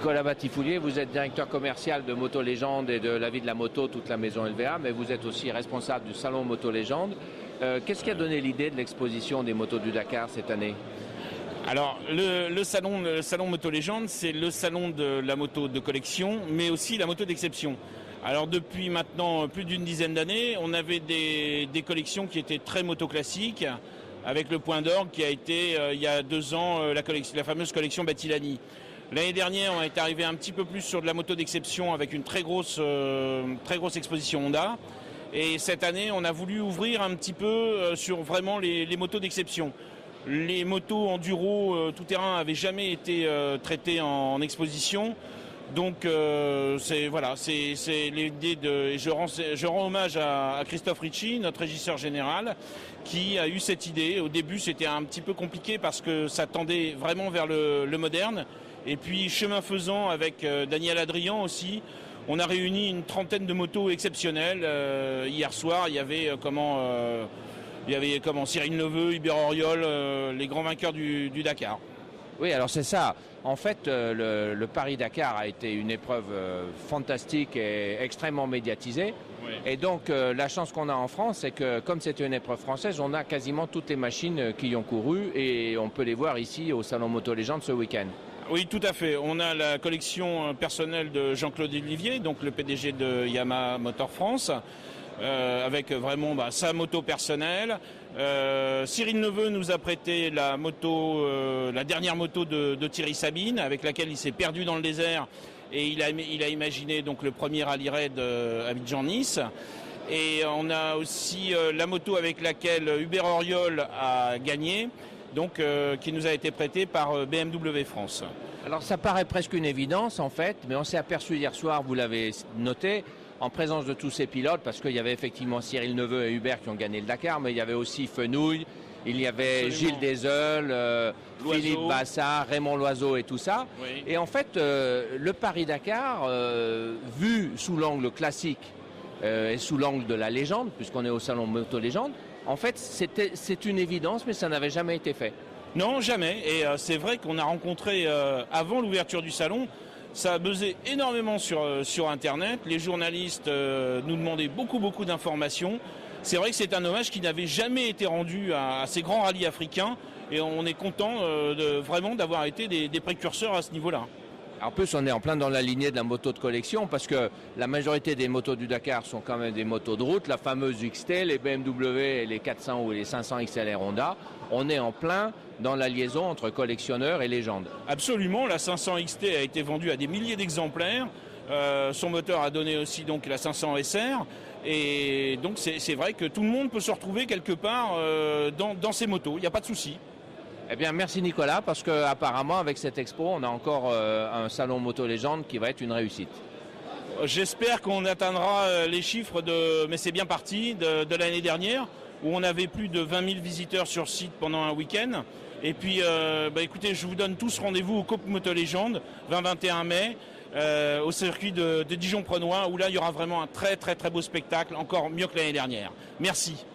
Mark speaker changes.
Speaker 1: Nicolas Batifoulier, vous êtes directeur commercial de Moto Légende et de la vie de la moto, toute la maison LVA, mais vous êtes aussi responsable du salon Moto Légende. Qu'est-ce qui a donné l'idée de l'exposition des motos du Dakar cette année?
Speaker 2: Alors, le salon Moto Légende, c'est le salon de la moto de collection, mais aussi la moto d'exception. Alors, depuis maintenant plus d'une dizaine d'années, on avait des collections qui étaient très moto classiques, avec le point d'orgue qui a été, il y a 2 ans, la fameuse collection Battilani. L'année dernière, on est arrivé un petit peu plus sur de la moto d'exception avec une très grosse exposition Honda. Et cette année, on a voulu ouvrir un petit peu sur vraiment les motos d'exception. Les motos enduro tout-terrain n'avaient jamais été traitées en exposition. Donc c'est l'idée de. Je rends hommage à Christophe Ricci, notre régisseur général, qui a eu cette idée. Au début, c'était un petit peu compliqué parce que ça tendait vraiment vers le moderne. Et puis, chemin faisant, avec Daniel Adrian aussi, on a réuni une trentaine de motos exceptionnelles. Hier soir, il y avait Cyril Neveu, Hubert Auriol, les grands vainqueurs du Dakar.
Speaker 1: Oui, alors c'est ça. En fait, le Paris-Dakar a été une épreuve fantastique et extrêmement médiatisée. Oui. Et donc, la chance qu'on a en France, c'est que comme c'est une épreuve française, on a quasiment toutes les machines qui y ont couru et on peut les voir ici au Salon Moto Légende ce week-end.
Speaker 2: Oui, tout à fait. On a la collection personnelle de Jean-Claude Olivier, donc le PDG de Yamaha Motor France, avec vraiment sa moto personnelle. Cyril Neveu nous a prêté la dernière moto de Thierry Sabine, avec laquelle il s'est perdu dans le désert, et il a imaginé donc le premier rallye raid Abidjan-Nice. Et on a aussi la moto avec laquelle Hubert Auriol a gagné, donc qui nous a été prêté par BMW France.
Speaker 1: Alors ça paraît presque une évidence en fait, mais on s'est aperçu hier soir, vous l'avez noté, en présence de tous ces pilotes, parce qu'il y avait effectivement Cyril Neveu et Hubert qui ont gagné le Dakar, mais il y avait aussi Fenouille, il y avait Absolument. Gilles Deseul, Philippe Bassard, Raymond Loiseau et tout ça. Oui. Et en fait, le Paris-Dakar, vu sous l'angle classique et sous l'angle de la légende, puisqu'on est au salon Moto Légende, en fait, c'est une évidence, mais ça n'avait jamais été fait.
Speaker 2: Non, jamais. Et c'est vrai qu'on a rencontré, avant l'ouverture du salon, ça a buzzé énormément sur Internet. Les journalistes nous demandaient beaucoup d'informations. C'est vrai que c'est un hommage qui n'avait jamais été rendu à ces grands rallyes africains. Et on est content vraiment d'avoir été des précurseurs à ce niveau-là.
Speaker 1: En plus, on est en plein dans la lignée de la moto de collection parce que la majorité des motos du Dakar sont quand même des motos de route. La fameuse XT, les BMW et les 400 ou les 500 XLR Honda. On est en plein dans la liaison entre collectionneurs et légende.
Speaker 2: Absolument, la 500 XT a été vendue à des milliers d'exemplaires. Son moteur a donné aussi donc la 500 SR. Et donc c'est vrai que tout le monde peut se retrouver quelque part dans ces motos. Il n'y a pas de souci.
Speaker 1: Eh bien, merci Nicolas, parce qu'apparemment, avec cette expo, on a encore un salon Moto Légende qui va être une réussite.
Speaker 2: J'espère qu'on atteindra les chiffres mais c'est bien parti, de l'année dernière, où on avait plus de 20 000 visiteurs sur site pendant un week-end. Et puis, écoutez, je vous donne tous rendez-vous au COP Moto Légende, 20-21 mai, au circuit de Dijon-Prenois, où là, il y aura vraiment un très beau spectacle, encore mieux que l'année dernière. Merci.